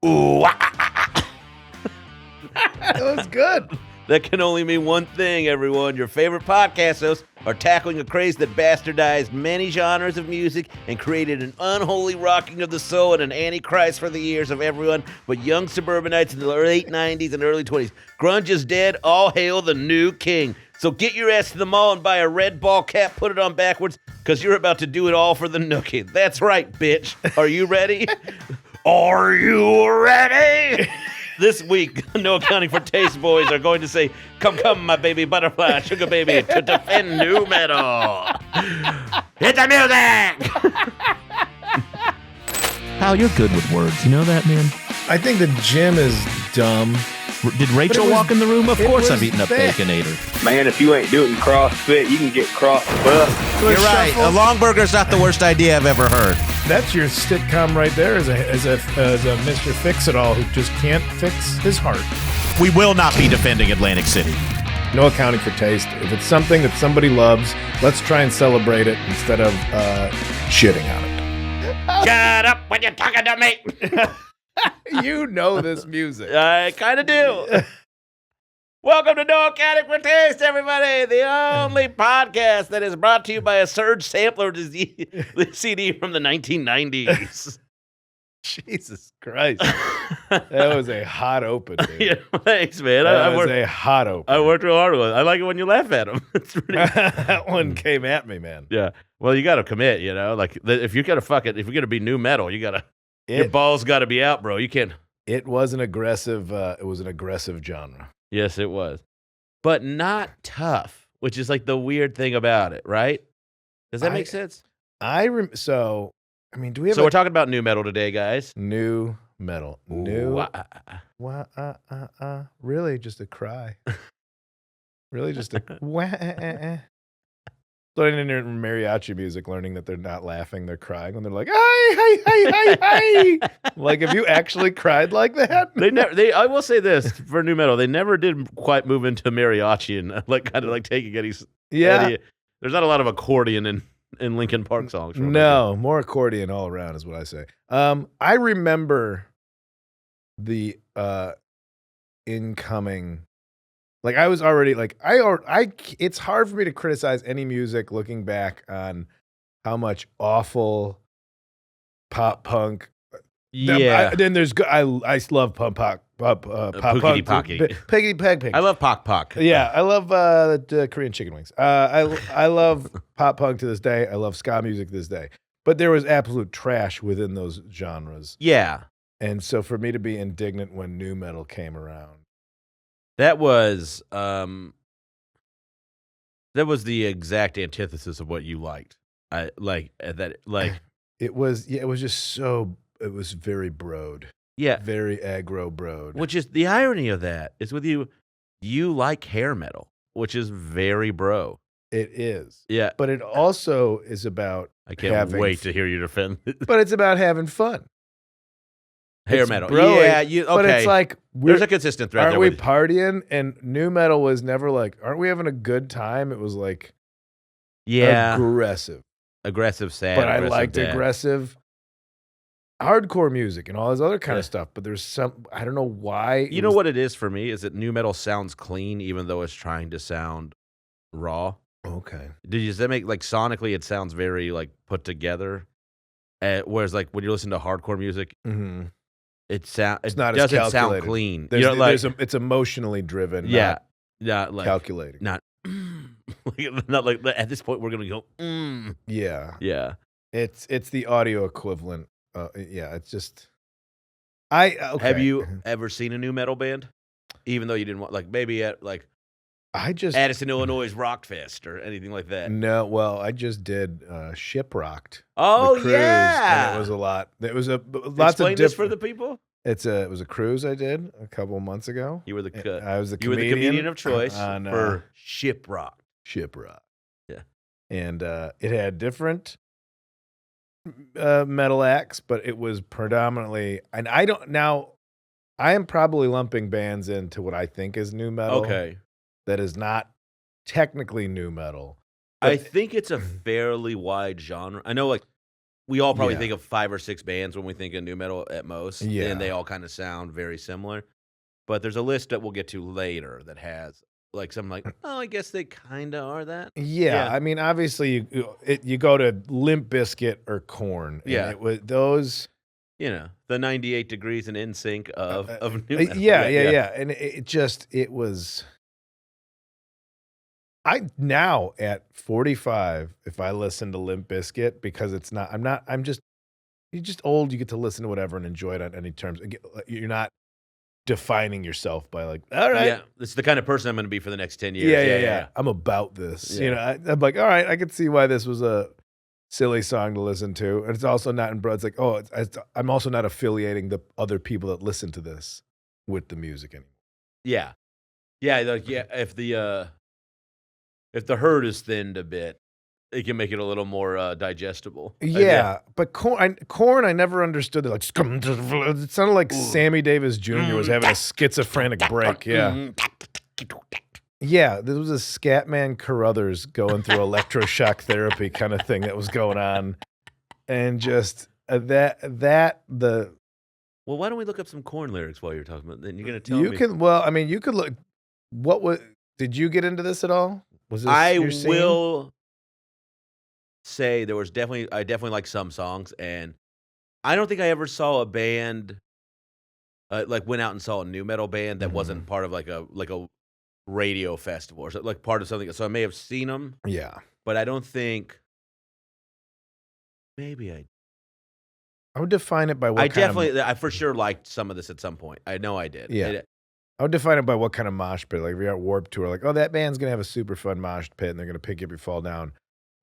oooooo-wah-ah-ah-ah. That was good. That can only mean one thing, everyone. Your favorite podcast hosts are tackling a craze that bastardized many genres of music and created an unholy rocking of the soul and an antichrist for the ears of everyone but young suburbanites in the late 90s and early 20s. Grunge is dead. All hail the new king. So get your ass to the mall and buy a red ball cap, put it on backwards, because you're about to do it all for the nookie. That's right, bitch. Are you ready? Are you ready? This week, No Accounting for Taste boys are going to say, come, come, my baby butterfly, sugar baby, to defend new metal. Hit the music! Hal, you're good with words. You know that, man? I think the gym is dumb. Did Rachel walk in the room? Of course I've eaten a Baconator. Man, if you ain't doing CrossFit, you can get cross-buff. You're right. A long burger's not the worst idea I've ever heard. That's your sitcom right there as a Mr. Fix-It-All who just can't fix his heart. We will not be defending Atlantic City. No accounting for taste. If it's something that somebody loves, let's try and celebrate it instead of shitting on it. Shut up when you're talking to me. You know this music. I kind of do. Welcome to No Accounting for Taste, everybody. The only podcast that is brought to you by a Surge sampler CD from the 1990s. Jesus Christ. That was a hot open, dude. Yeah, thanks, man. That was a hot open. I worked real hard with it. I like it when you laugh at them. It's pretty. That one came at me, man. Yeah. Well, you got to commit, you know? Like, if you're going to fuck it, if you're going to be new metal, you got to. Your balls got to be out, bro. You can't. It was an aggressive. It was an aggressive genre. Yes, it was, but not tough, which is like the weird thing about it, right? Does that make sense? So, I mean, do we have? So we're talking about new metal today, guys. New metal. New. Ooh-wah-ah-ah-ah. Really, just a cry. Really, just a wah. Learning in their mariachi music, learning that they're not laughing, they're crying when they're like, hey. Like, have you actually cried like that? I will say this for new metal, they never did quite move into mariachi and like kind of like taking Eddie. Yeah. There's not a lot of accordion in Linkin Park songs. No, more accordion all around is what I say. I remember the incoming. Like I was already like it's hard for me to criticize any music looking back on how much awful pop punk. Yeah. Then there's I love pop punk. Piggy Peg. I love Pok. Yeah, I love the Korean chicken wings. I love pop punk to this day. I love ska music to this day. But there was absolute trash within those genres. Yeah. And so for me to be indignant when new metal came around. That was the exact antithesis of what you liked. It was very broad. Yeah. Very aggro broad. Which is the irony of that is with you like hair metal, which is very bro. It is. Yeah. But it also is about I can't wait to hear you defend it. But it's about having fun. Hair it's metal. Broy, yeah, okay. But it's like there's a consistent thread. Aren't we partying? And new metal was never like, aren't we having a good time? It was like aggressive. Aggressive, sad. But I liked aggressive hardcore music and all this other kind of stuff. But there's some I don't know why. You know what it is for me? Is that new metal sounds clean even though it's trying to sound raw. Okay. Does that make like sonically it sounds very like put together? Whereas like when you listen to hardcore music, it doesn't sound clean. It's emotionally driven. Yeah, not like calculating. Not like at this point we're gonna go. Yeah. It's the audio equivalent. It's just. Okay. Have you ever seen a new metal band? Even though you didn't want like maybe at like. I just Addison, Illinois' Rockfest or anything like that. No, well, I just did Shiprocked. Oh, the cruise, yeah. And it was a lot. It was lots Explain of this for the people. It was a cruise I did a couple of months ago. You were I was the you were the comedian of choice for Shiprocked. Yeah. And it had different metal acts, but it was predominantly, and I am probably lumping bands into what I think is new metal. Okay. That is not technically new metal. I think it's a fairly wide genre. I know, like we all probably Yeah. think of 5 or 6 bands when we think of new metal at most, Yeah. and they all kind of sound very similar. But there's a list that we'll get to later that has like something like, oh, I guess they kind of are that. Yeah, I mean, obviously, you go to Limp Bizkit or Korn, and Yeah. it was those. You know, the 98 Degrees in sync of new metal. Yeah, and it was. Now at 45, if I listen to Limp Bizkit, because you're just old. You get to listen to whatever and enjoy it on any terms. You're not defining yourself by like, all right. Yeah, it's the kind of person I'm going to be for the next 10 years. Yeah. I'm about this. Yeah. I'm like, all right, I can see why this was a silly song to listen to. And it's also not in it's like, I'm also not affiliating the other people that listen to this with the music anymore. Yeah. If the herd is thinned a bit, it can make it a little more digestible. Yeah, but Korn, I never understood. They're like, it sounded like Sammy Davis Jr. was having a schizophrenic break. Yeah. Yeah, this was a Scatman Carruthers going through electroshock therapy kind of thing that was going on. And just the Well, why don't we look up some Korn lyrics while you're talking about? Then you're going to tell me. you could look. Did you get into this at all? Was this I your scene? will say I definitely like some songs, and I don't think I ever saw a band like went out and saw a new metal band that wasn't part of like a radio festival or like part of something. So I may have seen them. Yeah. But I don't think maybe I would define it by what I for sure liked some of this at some point. I know I did. Yeah. I would define it by what kind of mosh pit. Like if you're at Warped Tour, like, oh, that band's gonna have a super fun mosh pit and they're gonna pick you up, you fall down.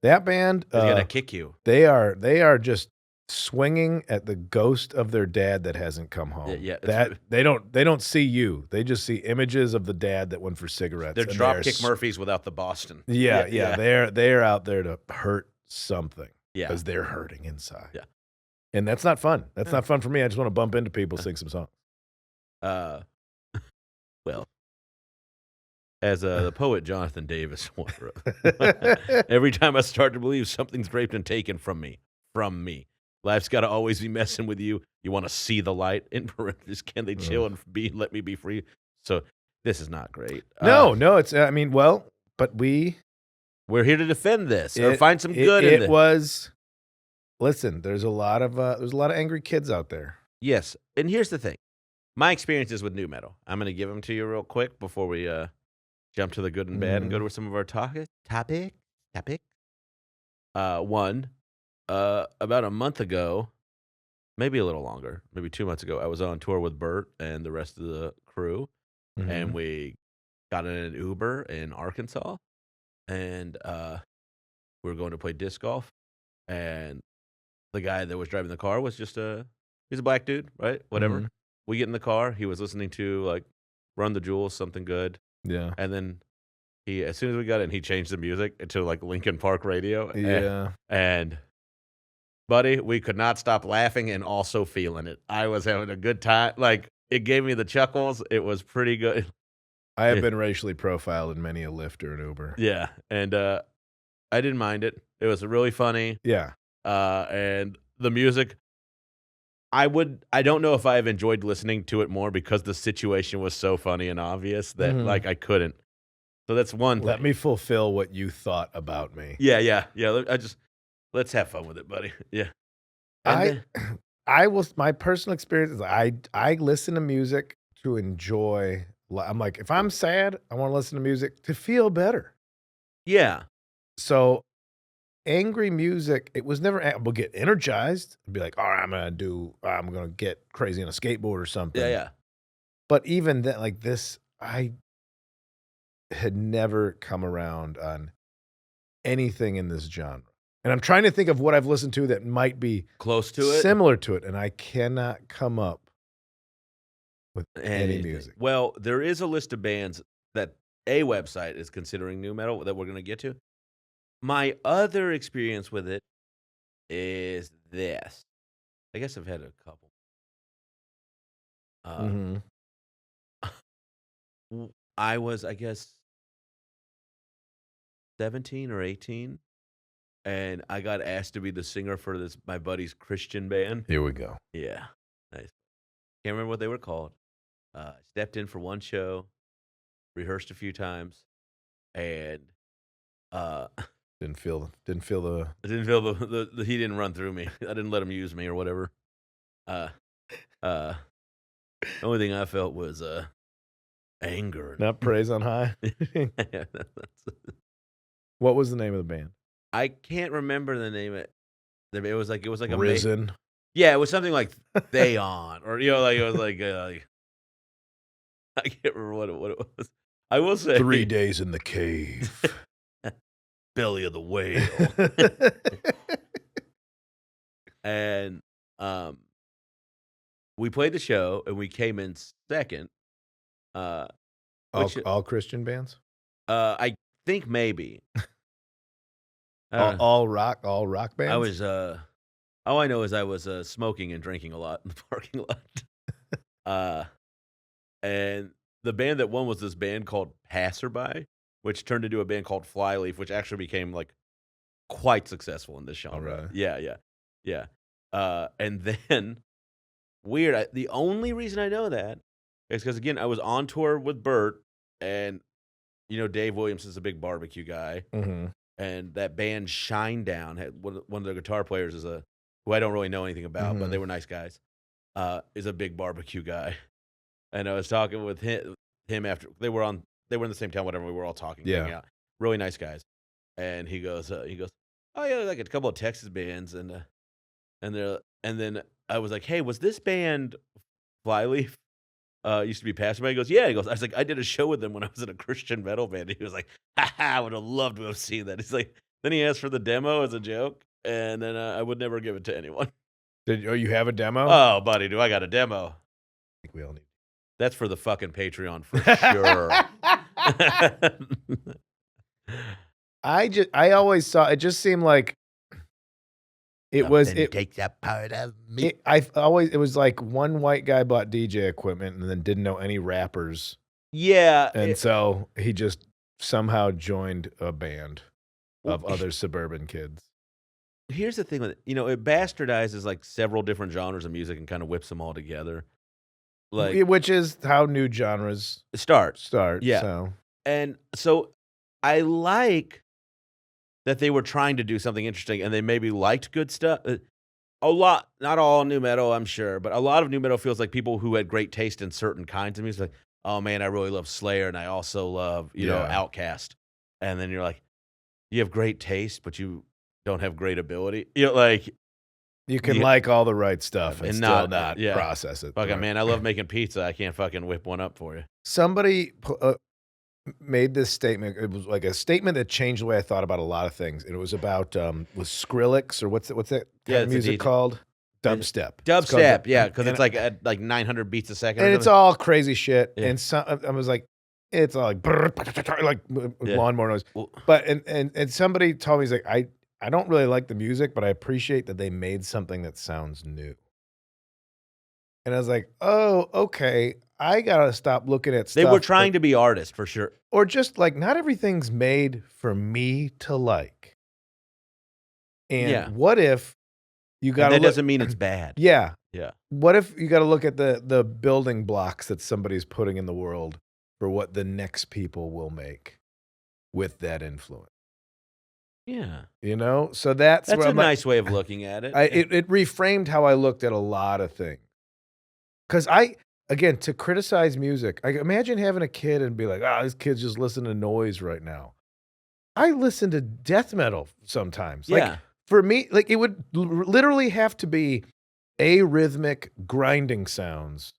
That band, they're gonna kick you. They are just swinging at the ghost of their dad that hasn't come home. They don't see you. They just see images of the dad that went for cigarettes. They're Dropkick Murphys without the Boston. Yeah. They're out there to hurt something. Yeah, because they're hurting inside. Yeah, and that's not fun. That's not fun for me. I just want to bump into people, sing some songs. Well, as the poet Jonathan Davis once wrote, every time I start to believe something's raped and taken from me, life's got to always be messing with you. You want to see the light. In parentheses, can they chill and let me be free? So this is not great. No, it's. I mean, well, but we're here to defend this or find some good in it. Listen, there's a lot of angry kids out there. Yes, and here's the thing. My experiences with new metal. I'm going to give them to you real quick before we jump to the good and bad and go to some of our topic. One, about a month ago, maybe a little longer, maybe 2 months ago, I was on tour with Bert and the rest of the crew, and we got in an Uber in Arkansas, and we were going to play disc golf, and the guy that was driving the car was he's a black dude, right? Whatever. We get in the car. He was listening to like Run the Jewels, something good. Yeah. And then as soon as we got in, he changed the music to like Linkin Park radio. Yeah. And buddy, we could not stop laughing and also feeling it. I was having a good time. Like it gave me the chuckles. It was pretty good. I have been racially profiled in many a Lyft or an Uber. Yeah. And I didn't mind it. It was really funny. Yeah. And the music, I don't know if I've enjoyed listening to it more because the situation was so funny and obvious that like I couldn't. So that's one thing. Let me fulfill what you thought about me. Yeah. Let's have fun with it, buddy. Yeah. My personal experience is I listen to music to enjoy. I'm like, if I'm sad, I want to listen to music to feel better. Yeah. So angry music, it was never, we'll get energized and be like, all right, I'm going to get crazy on a skateboard or something. Yeah. But even then, like this, I had never come around on anything in this genre. And I'm trying to think of what I've listened to that might be close to it, similar to it. And I cannot come up with any music. Well, there is a list of bands that a website is considering new metal that we're going to get to. My other experience with it is this. I guess I've had a couple. I was, I guess, 17 or 18, and I got asked to be the singer for my buddy's Christian band. Here we go. Yeah, nice. Can't remember what they were called. Stepped in for one show, rehearsed a few times, and Didn't feel the I didn't feel the he didn't run through me. I didn't let him use me or whatever. The only thing I felt was anger. not praise on high. What was the name of the band? I can't remember the name of it. It was like a Risen. yeah, it was something like Theon, or like it was like I can't remember what it was. I will say 3 days in the cave. Belly of the Whale. And we played the show and we came in second. all Christian bands? I think maybe. All rock bands? I was all I know is I was smoking and drinking a lot in the parking lot. And the band that won was this band called Passerby, which turned into a band called Flyleaf, which actually became like quite successful in this genre. Right. Yeah. And then weird. The only reason I know that is because again I was on tour with Bert, and Dave Williams is a big barbecue guy, and that band Shinedown had one of their guitar players is who I don't really know anything about, but they were nice guys. Is a big barbecue guy, and I was talking with him after they were in the same town. Whatever, we were all talking, hanging out. Really nice guys, and he goes, oh yeah, like a couple of Texas bands, and then I was like, hey, was this band Flyleaf? Used to be Passerby. He goes, yeah. He goes, I was like, I did a show with them when I was in a Christian metal band. And he was like, I would have loved to have seen that. He's like, then he asked for the demo as a joke, and then I would never give it to anyone. You have a demo? Oh, buddy, do I got a demo? I think we all need. That's for the fucking Patreon for sure. I always saw it. Just seemed like it was. It takes that part of me. It was like one white guy bought DJ equipment and then didn't know any rappers. Yeah, and so he just somehow joined a band of other suburban kids. Here's the thing with it. It bastardizes like several different genres of music and kind of whips them all together. Like, which is how new genres start. Yeah. So I like that they were trying to do something interesting, and they maybe liked good stuff. A lot, not all new metal, I'm sure, but a lot of new metal feels like people who had great taste in certain kinds of music. Like, oh man, I really love Slayer, and I also love, Outkast. And then you're like, you have great taste, but you don't have great ability. You can like all the right stuff and still not yeah. process it. Fucking man, I love making pizza. I can't fucking whip one up for you. Somebody made this statement. It was like a statement that changed the way I thought about a lot of things. And it was about with Skrillex, or what's that kind of music called? Dubstep. Dubstep, yeah, because it's like at like 900 beats a second. And it's all crazy shit. Yeah. And I was like, it's all like lawnmower noise. But and somebody told me, he's like, I don't really like the music, but I appreciate that they made something that sounds new. And I was like, oh, okay. I got to stop looking at stuff. They were trying to be artists, for sure. Or just like, not everything's made for me to like. And what if you got to that doesn't mean it's bad. Yeah. Yeah. What if you got to look at the building blocks that somebody's putting in the world for what the next people will make with that influence? Yeah. So that's a nice way of looking at it. It reframed how I looked at a lot of things. Because again, to criticize music, I imagine having a kid and be like, this kid's just listening to noise right now. I listen to death metal sometimes. Yeah. Like, for me, like, it would literally have to be arrhythmic grinding sounds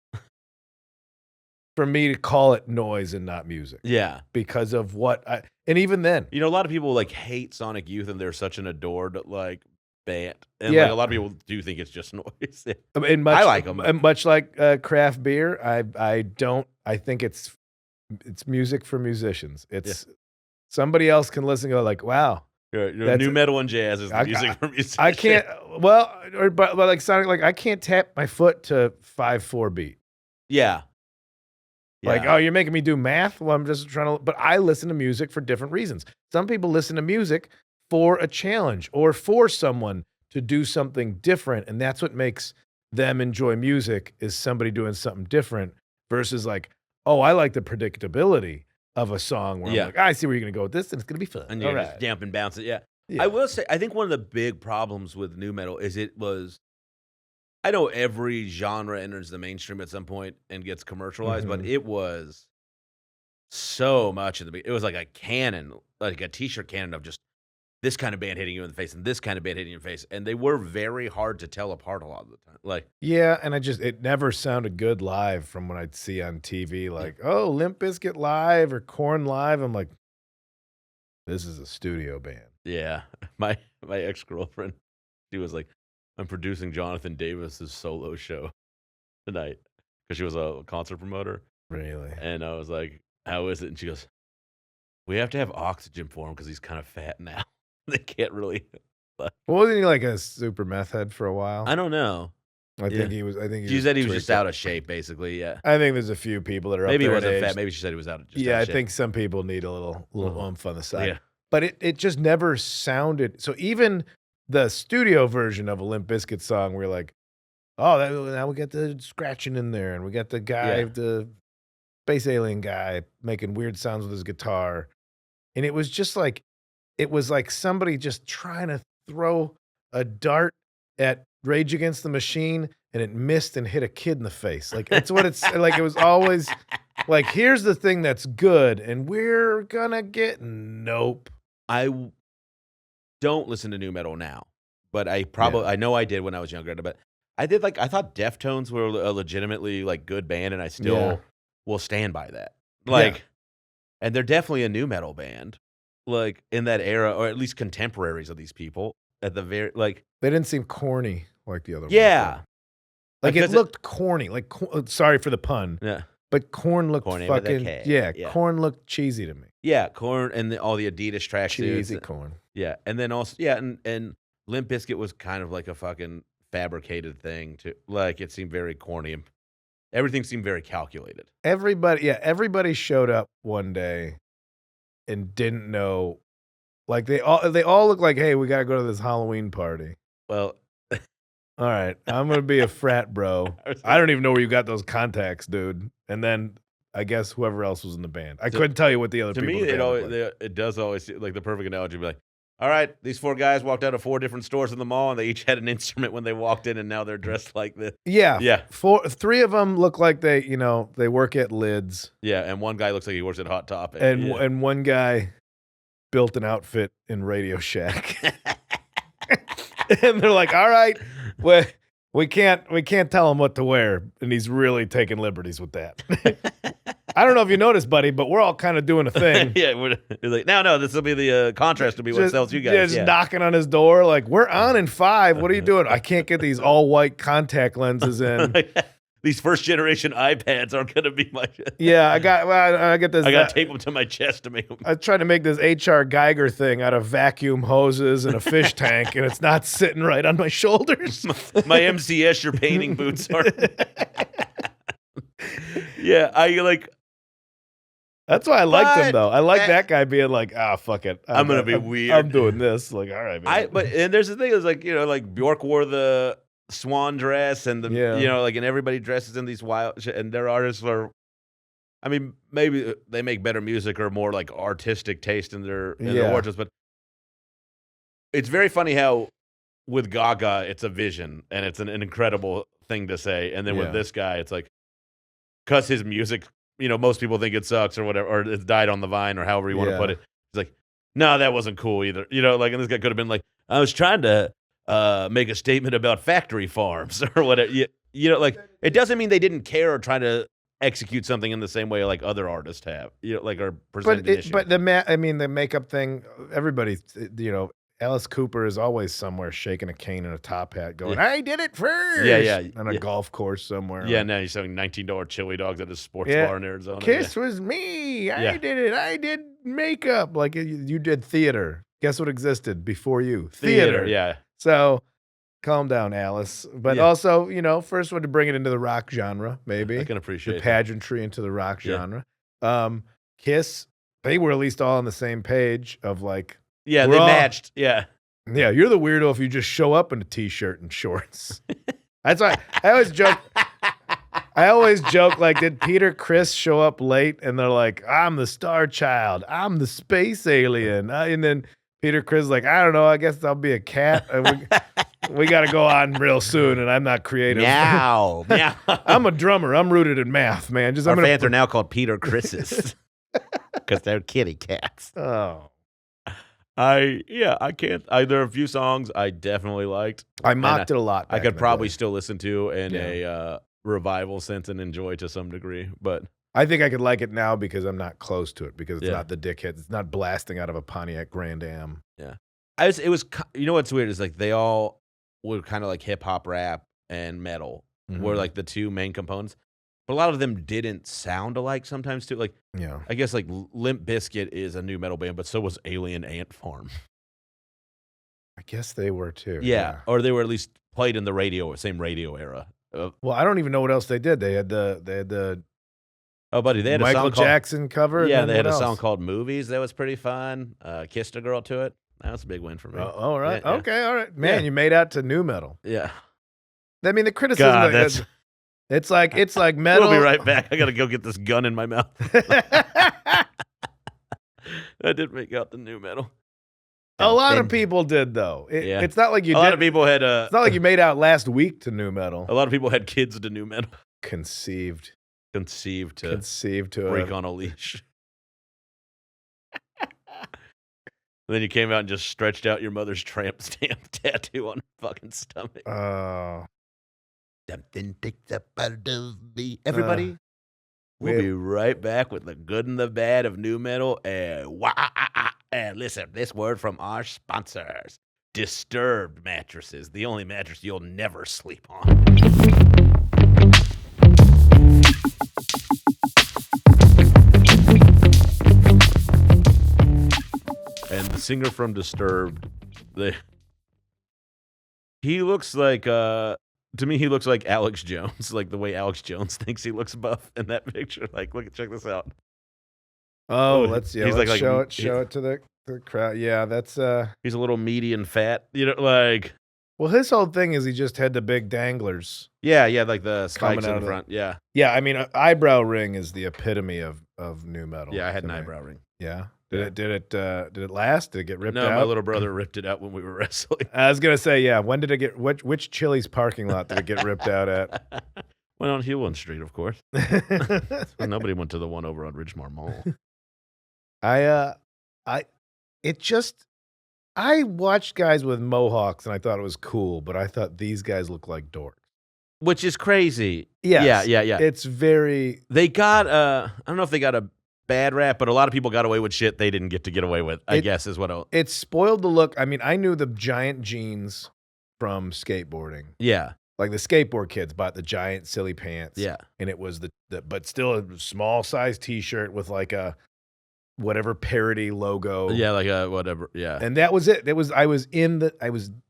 for me to call it noise and not music. Yeah. Because of and even then. A lot of people like hate Sonic Youth, and they're such an adored like band. And like, a lot of people do think it's just noise. And I like them. Much like craft beer, I think it's music for musicians. It's somebody else can listen and go like, wow. New metal and jazz is the music for musicians. I can't, but like Sonic, like I can't tap my foot to 5/4 beat. Yeah. Like, oh, you're making me do math? Well, I'm just trying to, but I listen to music for different reasons. Some people listen to music for a challenge or for someone to do something different. And that's what makes them enjoy music, is somebody doing something different versus like, oh, I like the predictability of a song where I'm like, I see where you're going to go with this and it's going to be fun. And you're just jump and bounce it. Yeah. I will say, I think one of the big problems with nu metal is I know every genre enters the mainstream at some point and gets commercialized, but it was so much of it was like a cannon, like a t-shirt cannon of just this kind of band hitting you in the face and this kind of band hitting you in the face. And they were very hard to tell apart a lot of the time. Like, yeah, and it never sounded good live from what I'd see on TV. Like, oh, Limp Bizkit live or Korn live. I'm like, this is a studio band. Yeah. My ex-girlfriend, she was like, I'm producing Jonathan Davis's solo show tonight because she was a concert promoter. Really? And I was like, how is it? And she goes, we have to have oxygen for him because he's kind of fat now. They can't really. Well, wasn't he like a super meth head for a while? I don't know. I think he was. She said he was just out of shape, basically. Yeah. I think there's a few people that are maybe up there he wasn't fat. Maybe she said he was out of just. Yeah, out of I shape. think some people need a little oomph on the side. Yeah. But it just never sounded. So even the studio version of a Limp Bizkit song, we're like, oh, now we got the scratching in there, and we got the guy, the space alien guy, making weird sounds with his guitar, and it was just like. It was like somebody just trying to throw a dart at Rage Against the Machine, and it missed and hit a kid in the face. Like, that's what it's like. It was always like, here's the thing that's good, and we're gonna get nope. I don't listen to nu metal now, but I know I did when I was younger. But I thought Deftones were a legitimately like good band, and I still will stand by that. Like, and they're definitely a nu metal band. Like in that era, or at least contemporaries of these people at the very they didn't seem corny like the other ones. Yeah, like it looked corny. Like sorry for the pun. Yeah, but Korn looked fucking Korn looked cheesy to me. Yeah, Korn and all the Adidas tracksuits. Cheesy Korn. Yeah, and then also and Limp Bizkit was kind of like a fucking fabricated thing too. Like it seemed very corny and everything seemed very calculated. Everybody showed up one day and didn't know, like they all look like, hey, we gotta go to this Halloween party. Well, all right, I'm gonna be a frat bro. I don't even know where you got those contacts, dude. And then I guess whoever else was in the band, I couldn't tell you what the other people. To me, it does always like the perfect analogy. Would be like, all right, these 4 guys walked out of 4 different stores in the mall, and they each had an instrument when they walked in, and now they're dressed like this. Yeah. 3 of them look like they work at Lids. Yeah, and one guy looks like he works at Hot Topic. And one guy built an outfit in Radio Shack. And they're like, all right, we can't tell him what to wear, and he's really taking liberties with that. I don't know if you noticed, buddy, but we're all kind of doing a thing. Yeah, we're like, no, this will be the contrast to be what sells you guys. Just knocking on his door, like, we're on in 5. What are you doing? I can't get these all white contact lenses in. These first generation iPads aren't going to be my. Yeah, I get this. I got to tape them to my chest to make them. I tried to make this H.R. Geiger thing out of vacuum hoses and a fish tank, and it's not sitting right on my shoulders. My MCS, your painting boots are. Yeah, I like. That's why I liked him, though. I like that guy being like, fuck it. I'm going to be weird. I'm doing this. Like, all right, man. And there's the thing is like, like Bjork wore the swan dress and and everybody dresses in these wild and their artists are, I mean, maybe they make better music or more like artistic taste in their wardrobes, but it's very funny how with Gaga, it's a vision and it's an incredible thing to say. And then with this guy, it's like, cause his music, most people think it sucks or whatever, or it's died on the vine or however you want to put it. It's like, no, that wasn't cool either. And this guy could have been like, I was trying to make a statement about factory farms or whatever. It doesn't mean they didn't care or try to execute something in the same way like other artists have, or presented issues. But the makeup thing, everybody, Alice Cooper is always somewhere shaking a cane and a top hat going, I did it first. Yeah. On a golf course somewhere. Yeah, now he's selling $19 chili dogs at a sports bar in Arizona. Kiss was me. I did it. I did makeup. Like you did theater. Guess what existed before you? Theater. Yeah. So calm down, Alice. But also, first one to bring it into the rock genre, maybe. I can appreciate the pageantry into the rock genre. Kiss, they were at least all on the same page of like, Yeah, We're they all- matched. Yeah. Yeah, you're the weirdo if you just show up in a t-shirt and shorts. That's why I always joke. Like, did Peter Criss show up late? And they're like, I'm the Star Child. I'm the space alien. And then Peter Criss is like, I don't know. I guess I'll be a cat. And we got to go on real soon, and I'm not creative. Meow. Meow. I'm a drummer. I'm rooted in math, man. Our fans are now called Peter Chris's because they're kitty cats. Oh. I can't. There are a few songs I definitely liked. I mocked it a lot. I back could in the probably day. still listen to in a revival sense and enjoy to some degree, but I think I could like it now because I'm not close to it, because it's Yeah. not the dickhead. It's not blasting out of a Pontiac Grand Am. it was. You know what's weird is like they all were kind of like hip hop, rap, and metal were like the two main components, but a lot of them didn't sound alike sometimes too. Like Yeah. I guess like Limp Bizkit is a new metal band, but so was Alien Ant Farm. I guess they were too. Yeah, or they were at least played in the same radio era. Well, I don't even know what else they did. They had the Oh, buddy, they had a Michael song called Jackson cover. and Yeah, then they had what a song else? called "Movies" that was pretty fun. Kissed a girl to it. That was a big win for me. All right. Yeah, yeah. Okay. All right. Man, Yeah. you made out to new metal. Yeah. I mean, the criticism. God, it's like metal. We'll be right back. I gotta go get this gun in my mouth. I did make out the new metal. A lot of people did, though. Yeah. It's not like you A did. lot of people had. It's not like you made out last week to new metal. A lot of people had kids to new metal. Conceived Conceived to a break on a leash. And then you came out and just stretched out your mother's tramp stamp tattoo on her fucking stomach. Something takes up out of me. Everybody, we'll be right back with the good and the bad of new metal. And listen, this word from our sponsors: Disturbed Mattresses, the only mattress you'll never sleep on. And the singer from Disturbed, he looks like, to me, he looks like Alex Jones, like the way Alex Jones thinks he looks buff in that picture. Like, check this out. Let's He's let's like- show it to the crowd. Yeah, that's He's a little meaty and fat, like. well, his whole thing is he just had the big danglers. Yeah, like the Coming spikes out in of the the- front. Yeah, Yeah, I mean, eyebrow ring is the epitome of new metal. yeah. I had to an me. eyebrow ring. Yeah. Yeah. Did it last? Did it get ripped No, out? my little brother ripped it out when we were wrestling. I was gonna say, yeah. When did it get? Which Chili's parking lot did it get ripped out at? Went on Hewlin Street, of course. Nobody went to the one over on Ridgemar Mall. I watched guys with mohawks and I thought it was cool, but I thought these guys look like dorks. Which is crazy. Yes. Yeah. It's very. They got I don't know if they got a bad rap, but a lot of people got away with shit they didn't get away with, I guess is what It spoiled the look. I mean, I knew the giant jeans from skateboarding. Yeah. Like the skateboard kids bought the giant silly pants. Yeah. And it was the but still a small size t-shirt with like a whatever parody logo. Yeah, like whatever. Yeah. And that was it. I was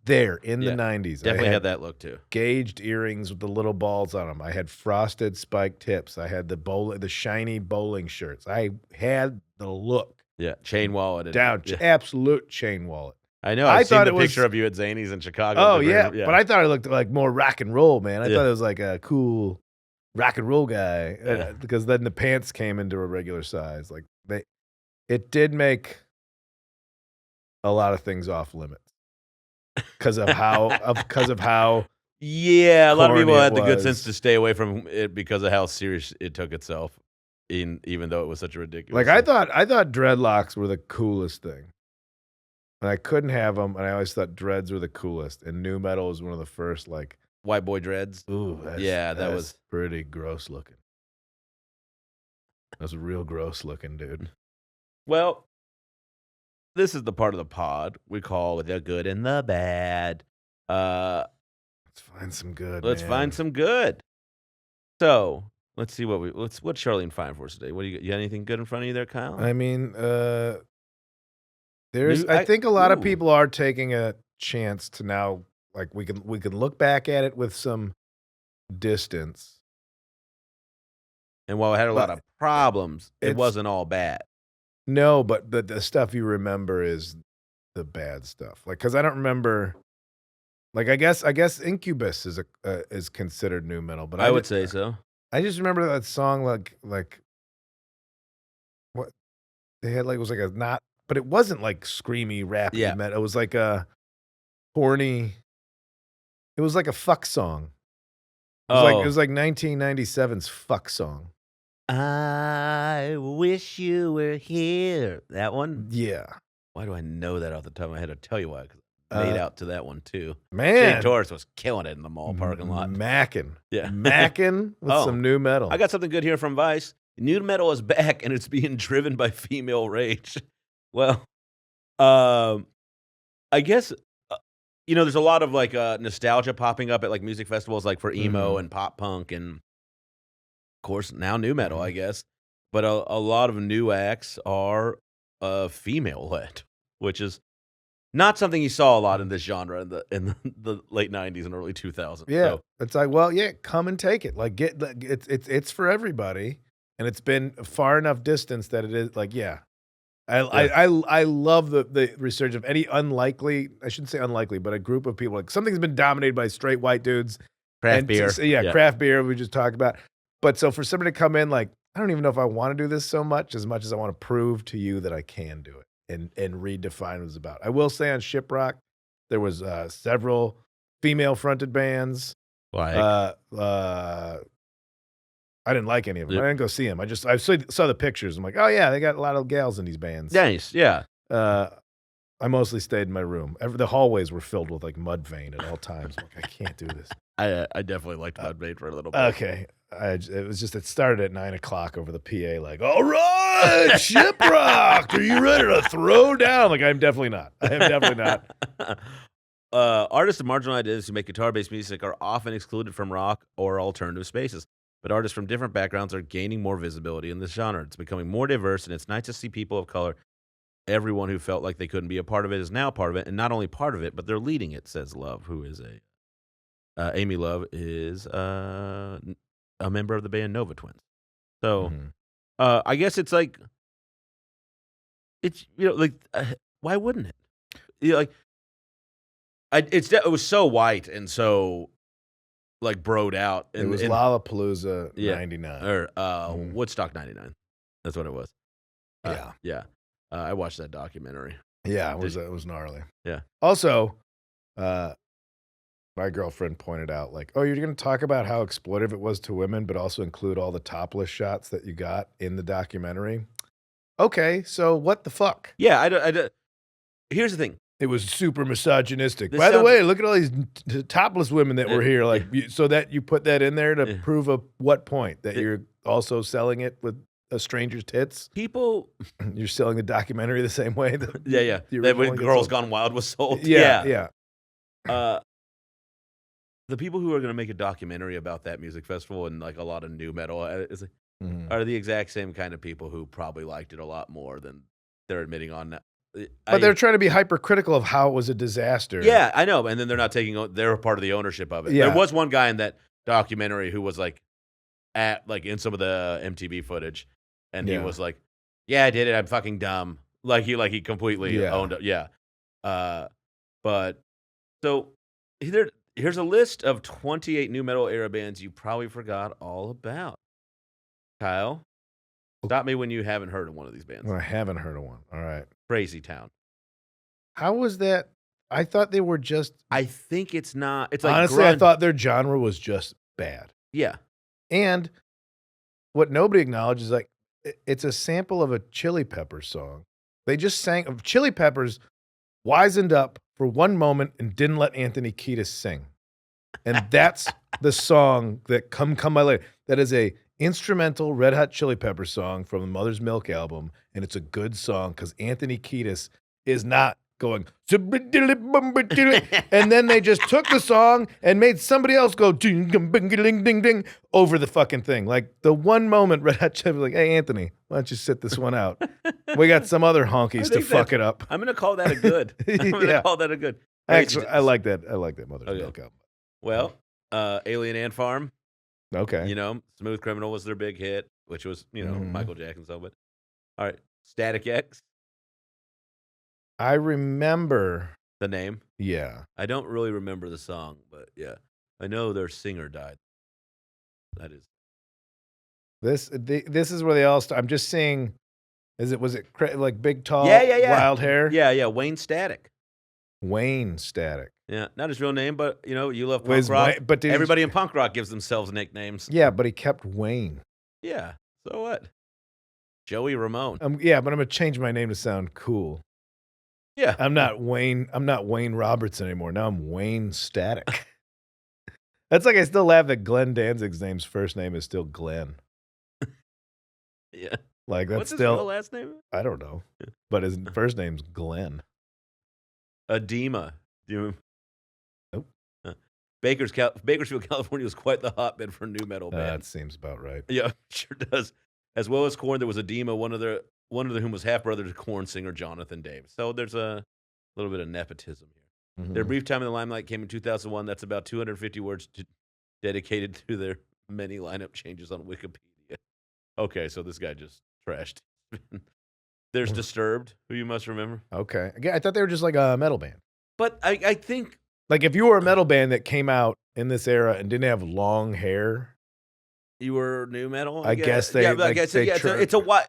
there in Yeah. the 90s. Definitely I had that look too. gauged earrings with the little balls on them. I had frosted spiked tips. I had the shiny bowling shirts. I had the look. Yeah. Chain wallet. Down, Yeah. absolute chain wallet. I know. I I've seen thought the it was- picture of you at Zany's in Chicago. Oh The yeah. very- But I thought it looked like more rock and roll, man. I Yeah. thought it was like a cool rock and roll guy. Yeah. Because then the pants came into a regular size. Like it did make a lot of things off limits because of how Yeah, a lot of people corny had it the good was. sense to stay away from it because of how serious it took itself, even though it was such a ridiculous. like I thing. thought dreadlocks were the coolest thing. And I couldn't have them, and I always thought dreads were the coolest. And new metal was one of the first. Like, White Boy Dreads. ooh, Yeah, that that's was- pretty gross looking. That's real gross looking, dude. Well, this is the part of the pod we call the good and the bad. Let's find some good. Let's man. find some good. So let's see what's Charlene find for us today. What do you got anything good in front of you there, Kyle? I mean, there's. New- I think a lot of ooh. people are taking a chance to now. Like we can look back at it with some distance. and while it had a lot of problems, it it's- wasn't all bad. No, but the stuff you remember is the bad stuff. Like, because I don't remember. Like, I guess Incubus is considered new metal, but I would say so. I just remember that song like what they had, like, it was like a not, but it wasn't like screamy rappy metal. It was like a horny. It was like a fuck song. It was like 1997's fuck song. I wish you were here. That one? Yeah. Why do I know that off the top of my head? I'll tell you why. 'Cause I made out to that one too. Man, Torres was killing it in the mall parking lot. Mackin'. Yeah. Mackin' with some new metal. I got something good here from Vice. New metal is back, and it's being driven by female rage. Well, I guess, there's a lot of like nostalgia popping up at like music festivals, like for emo and pop punk, and of course now new metal, I guess. But a lot of new acts are female led, which is not something you saw a lot in this genre in the late '90s and early 2000s. Yeah, so. It's like, well, yeah, come and take it. Like, it's for everybody, and it's been far enough distance that it is like, yeah. I love the resurgence of any unlikely. I shouldn't say unlikely, but a group of people, like something's been dominated by straight white dudes. Craft beer. Craft beer. We just talked about. But so for somebody to come in, like, I don't even know if I want to do this so much as I want to prove to you that I can do it and redefine what it's about. I will say on Shiprock, there was several female-fronted bands. Like, I didn't like any of them. I didn't go see them. I saw the pictures. I'm like, oh yeah, they got a lot of gals in these bands. Nice, yeah. I mostly stayed in my room. The hallways were filled with like Mudvayne at all times. I'm like, I can't do this. I definitely liked Mudvayne for a little bit. Okay. It started at 9:00 over the PA, like, all right, Shiprock, are you ready to throw down? Like, I'm definitely not. I am definitely not. Artists of marginal ideas who make guitar-based music are often excluded from rock or alternative spaces. But artists from different backgrounds are gaining more visibility in this genre. It's becoming more diverse, and it's nice to see people of color. Everyone who felt like they couldn't be a part of it is now part of it, and not only part of it, but they're leading it, says Love, who is Amy Love is a member of the band Nova Twins. So I guess it's like, it's, why wouldn't it? It was so white and so like broed out. It was Lollapalooza 99. Or Woodstock 99. That's what it was. Yeah. Yeah. I watched that documentary. Yeah, it was gnarly. Yeah. Also, my girlfriend pointed out, like, oh, you're going to talk about how exploitive it was to women, but also include all the topless shots that you got in the documentary. Okay, so what the fuck? Yeah, I here's the thing. It was super misogynistic. By the way, look at all these topless women that were here. Like, so that you put that in there to prove what point? That you're also selling it with a stranger's tits? People, you're selling the documentary the same way. That when Girls Gone Wild was sold. Yeah. The people who are going to make a documentary about that music festival and like a lot of new metal are the exact same kind of people who probably liked it a lot more than they're admitting on now. But they're trying to be hypercritical of how it was a disaster. Yeah, I know. And then they're not they're part of the ownership of it. Yeah. There was one guy in that documentary who was like in some of the MTV footage, and he was like, "Yeah, I did it. I'm fucking dumb." Like he completely owned it. Yeah. But so here's a list of 28 new metal era bands you probably forgot all about. Kyle, stop me when you haven't heard of one of these bands. Well, I haven't heard of one. All right. Crazy Town. How was that? I thought they were just. I think it's not. It's like honestly, I thought their genre was just bad. Yeah. And what nobody acknowledges, like, it's a sample of a Chili Peppers song. They just sang. Chili Peppers wisened up for one moment and didn't let Anthony Kiedis sing. And that's the song that Come My Lady. That is a instrumental Red Hot Chili Peppers song from the Mother's Milk album, and it's a good song because Anthony Kiedis is not going and then they just took the song and made somebody else go ding ding ding ding ding over the fucking thing. Like the one moment Red Hot Chili was like, "Hey Anthony, why don't you sit this one out? We got some other honkies to fuck it up." I'm gonna call that a good. I'm gonna call that a good. Actually, I like that. I like that Mother's Milk album. Well, Alien Ant Farm. Okay. Smooth Criminal was their big hit, which was, Michael Jackson. So, but all right, Static X. I remember the name. Yeah. I don't really remember the song, but yeah, I know their singer died. That is This is where they all start. I'm just seeing. Was it like big, tall, yeah. wild hair? Yeah. Wayne Static. Wayne Static. Yeah, not his real name, but you love Was punk rock. Wayne- but did he- Everybody in punk rock gives themselves nicknames. Yeah, but he kept Wayne. Yeah. So what? Joey Ramone. Yeah, but I'm gonna change my name to sound cool. Yeah. I'm not Wayne Roberts anymore. Now I'm Wayne Static. That's like I still laugh that Glenn Danzig's first name is still Glenn. Yeah. Like that's What's his still real last name? I don't know. Yeah. But his first name's Glenn. Edema. Do you Nope. Bakersfield, California was quite the hotbed for new metal That bands. seems about right. Yeah, sure does. As well as Korn, there was Edema, one of whom was half brother to Korn singer Jonathan Davis. So there's a little bit of nepotism here. Their brief time in the limelight came in 2001. That's about 250 words dedicated to their many lineup changes on Wikipedia. Okay, so this guy just trashed. There's Disturbed, who you must remember. Okay. Again, I thought they were just like a metal band. But I think Like if you were a metal band that came out in this era and didn't have long hair, you were new metal. I guess they- Yeah, but like, I guess they yeah, tr- it's a what?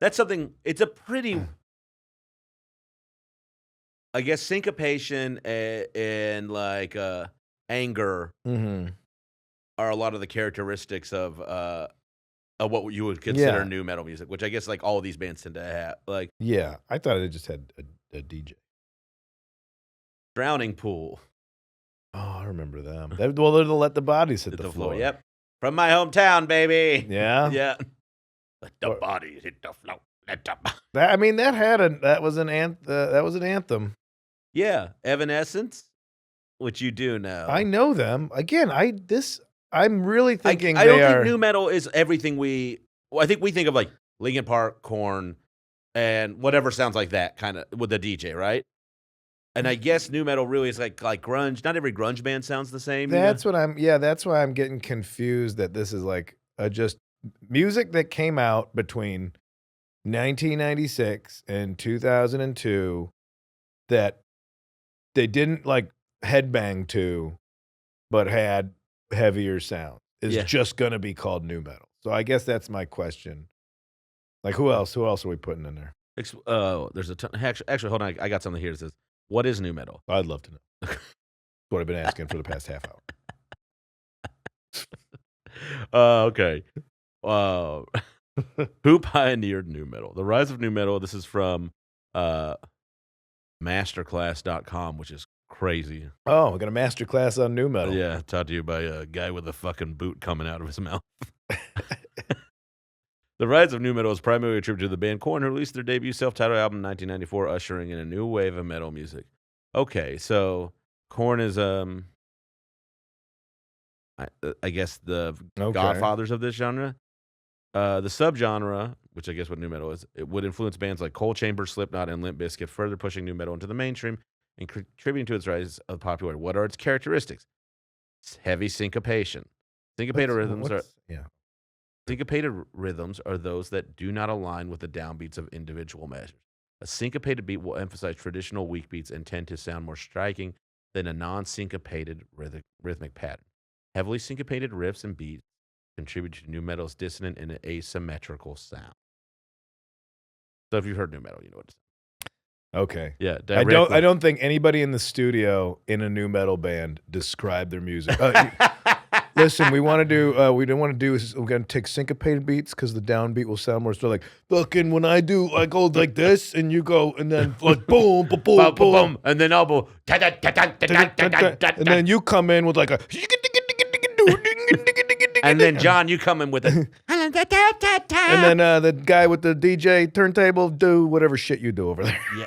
That's something. It's a pretty. I guess syncopation and like anger are a lot of the characteristics of what you would consider Yeah. new metal music, which I guess like all of these bands tend to have. Like yeah, I thought it just had a DJ. Drowning Pool, Oh, I remember them. They're the Let the Bodies hit hit the floor. Yep, from my hometown, baby. Yeah. Yeah. Let the Or- bodies hit the floor. Let the That was an anthem. Yeah, Evanescence, which you do know. I know them. Again, I'm really thinking I they don't are. think new metal is everything I think we think of like Linkin Park, Korn, and whatever sounds like that kind of with the DJ, right? And I guess new metal really is like grunge. Not every grunge band sounds the same. That's why I'm getting confused that this is like just music that came out between 1996 and 2002 that they didn't like headbang to, but had heavier sound is Yeah. just going to be called new metal. So I guess that's my question. Like who else are we putting in there? There's a ton. Actually, hold on. I got something here that says, "What is new metal?" I'd love to know. That's what I've been asking for the past half hour. Okay. Who pioneered new metal? The rise of new metal. This is from masterclass.com, which is crazy. Oh, we got a master class on new metal. Yeah, taught to you by a guy with a fucking boot coming out of his mouth. The rise of new metal is primarily attributed to the band Korn, who released their debut self-titled album in 1994, ushering in a new wave of metal music. Okay, so Korn is I guess the godfathers of this genre. The subgenre, which I guess what new metal is, it would influence bands like Coal Chamber, Slipknot, and Limp Bizkit, further pushing new metal into the mainstream and contributing to its rise of popularity. What are its characteristics? It's heavy syncopation. Syncopated rhythms are those that do not align with the downbeats of individual measures. A syncopated beat will emphasize traditional weak beats and tend to sound more striking than a non-syncopated rhythmic pattern. Heavily syncopated riffs and beats contribute to new metal's dissonant and asymmetrical sound. So if you've heard new metal, you know what it is. Okay. Yeah, I don't think anybody in the studio in a new metal band described their music. Listen, we want to do. We don't want to do. We're gonna take syncopated beats because the downbeat will sound more. So like, fucking when I go like this, and you go, and then like boom, boom, boom, boom, and then elbow, and then you come in with like a. and then John, you come in with a. And then the guy with the DJ turntable do whatever shit you do over there. Yeah.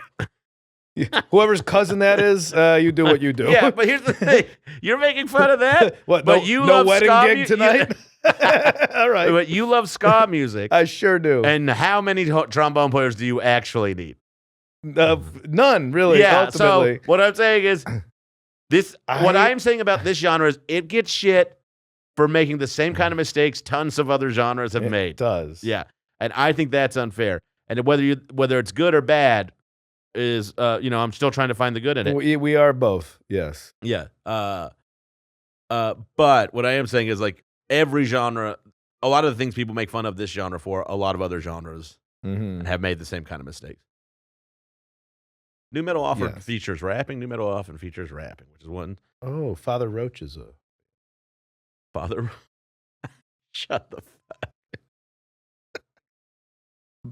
Whoever's cousin that is, you do what you do. Yeah, but here's the thing: you're making fun of that. What? But No, you no love wedding ska gig tonight. All right. But you love ska music. I sure do. And how many trombone players do you actually need? None, really. Yeah. Ultimately. So what I'm saying is, what I- I'm saying about this genre is it gets shit for making the same kind of mistakes tons of other genres have made. It does. Yeah, and I think that's unfair. And whether it's good or bad, is, I'm still trying to find the good in it. We are both, yes. Yeah. But what I am saying is like every genre, a lot of the things people make fun of this genre for, a lot of other genres and have made the same kind of mistakes. New metal often features rapping. New metal often features rapping, which is one. Oh, Father Roach is a Father. Shut the fuck.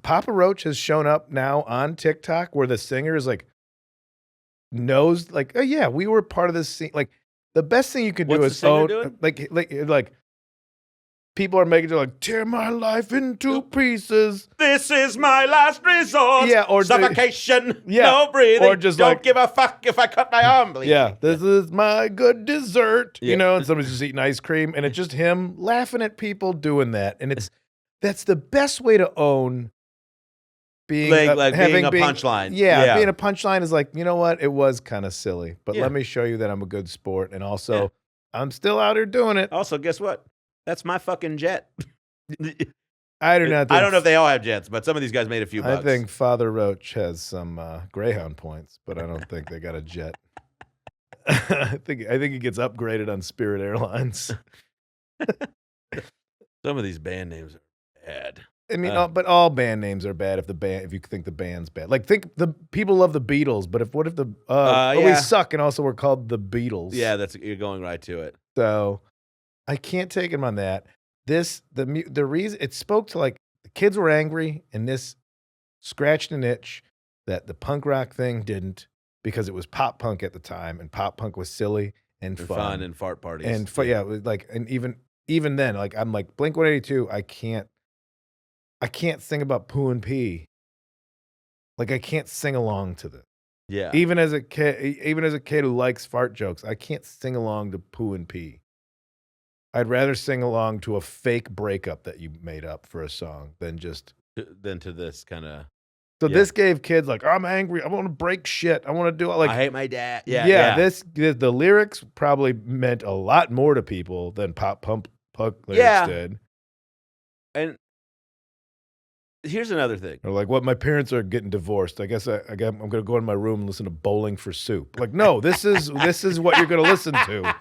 Papa Roach has shown up now on TikTok where the singer is like knows like, oh yeah, we were part of this scene. Like the best thing you can do is own like people are making it like tear my life into pieces. This is my last resort. Yeah, or suffocation. No breathing. Or just don't give a fuck if I cut my arm. Bleeding. Yeah, this is my good dessert. And somebody's just eating ice cream, and it's just him laughing at people doing that, and that's the best way to own being being a punchline. Yeah, being a punchline is like, you know what? It was kind of silly, but let me show you that I'm a good sport, and also I'm still out here doing it. Also, guess what? That's my fucking jet. I do not. I don't know if they all have jets, but some of these guys made a few bucks. I think Father Roach has some Greyhound points, but I don't think they got a jet. I think he gets upgraded on Spirit Airlines. Some of these band names are bad. I mean, but all band names are bad if you think the band's bad. Like, think the people love the Beatles, but what if we suck and also we're called the Beatles? Yeah, you're going right to it. So I can't take him on that. The reason it spoke to like the kids were angry, and this scratched an itch that the punk rock thing didn't, because it was pop punk at the time, and pop punk was silly and fun and fart parties and and even then, like I'm like Blink-182, I can't sing about poo and pee. Like I can't sing along to this. Yeah. Even as a kid who likes fart jokes, I can't sing along to poo and pee. I'd rather sing along to a fake breakup that you made up for a song than to this kind of. So this gave kids like, I'm angry, I want to break shit, I want to do it. Like I hate my dad. The lyrics probably meant a lot more to people than pop punk lyrics did. And here's another thing. Or like, what, my parents are getting divorced. I guess I'm going to go in my room and listen to Bowling for Soup. Like, no, this is what you're going to listen to.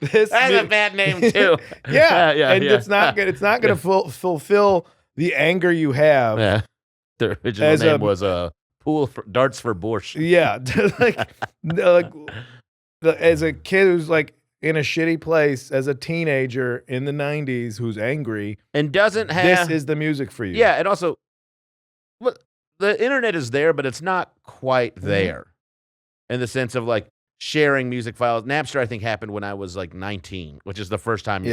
That's a bad name too. It's not going to fulfill the anger you have. Yeah. The original name was Darts for Borscht. Yeah. As a kid who's like in a shitty place, as a teenager in the 90s who's angry and doesn't have. This is the music for you. Yeah. And also, the internet is there, but it's not quite there in the sense of like sharing music files. Napster, I think, happened when I was like 19, which is the first time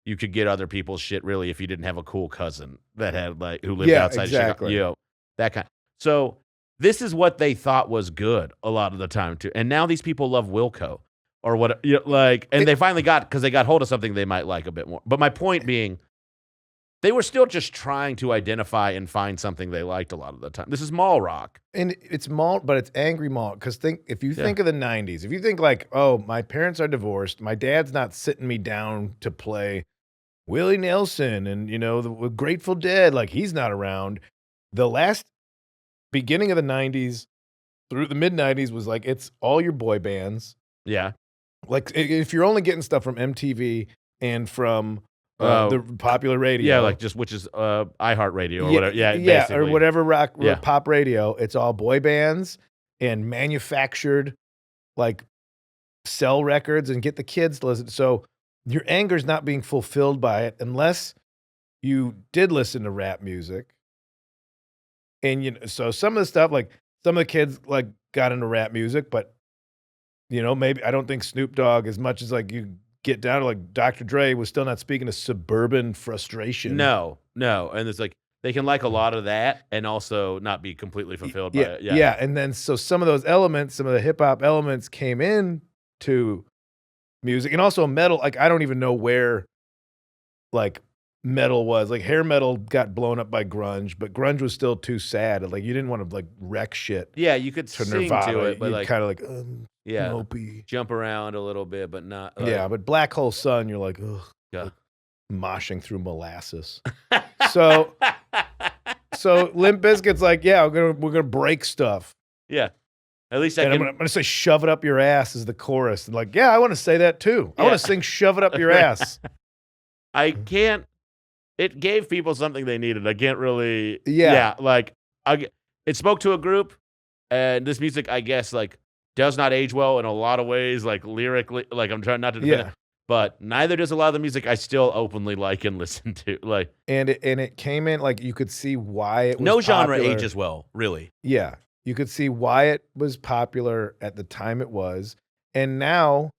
you could get other people's shit, really, if you didn't have a cool cousin that had who lived outside Chicago. That kind. So this is what they thought was good a lot of the time too. And now these people love Wilco or what, and they finally because they got hold of something they might like a bit more. But my point being, they were still just trying to identify and find something they liked a lot of the time. This is mall rock. And it's mall, but it's angry mall. Because if you think of the 90s, if you think like, oh, my parents are divorced, my dad's not sitting me down to play Willie Nelson and, the Grateful Dead, like he's not around. The last beginning of the 90s through the mid-90s was like, it's all your boy bands. Yeah. Like if you're only getting stuff from MTV and from the popular radio. Yeah, like which is iHeartRadio or whatever. Yeah, basically. Or whatever pop radio. It's all boy bands and manufactured, like sell records and get the kids to listen. So your anger's not being fulfilled by it unless you did listen to rap music. And so some of the stuff, like some of the kids like got into rap music, but maybe I don't think Snoop Dogg, as much as like you get down to like Dr. Dre was still not speaking to suburban frustration. No. And it's like they can like a lot of that and also not be completely fulfilled by it. Yeah. Yeah. And then so some of those elements, some of the hip hop elements came in to music, and also metal. Like I don't even know where like metal was. Like hair metal got blown up by grunge, but grunge was still too sad. Like you didn't want to like wreck shit. Yeah, you could sing Nirvana, to it, but like kind of like mopey. Jump around a little bit, but not. But Black Hole Sun, you're like, ugh, like moshing through molasses. So So Limp Bizkit's like, yeah, we're gonna break stuff. Yeah. At least I'm gonna say "shove it up your ass" is the chorus. And like, yeah, I want to say that too. I want to sing "shove it up your ass." I can't. It gave people something they needed. I can't really. Yeah. Like it spoke to a group, and this music, I guess, like does not age well in a lot of ways. Like lyrically, like I'm trying not to defend it, but neither does a lot of the music I still openly like and listen to. Like, and it came in like you could see why it was no genre popular. ages well, really. Yeah. You could see why it was popular at the time it was. And now,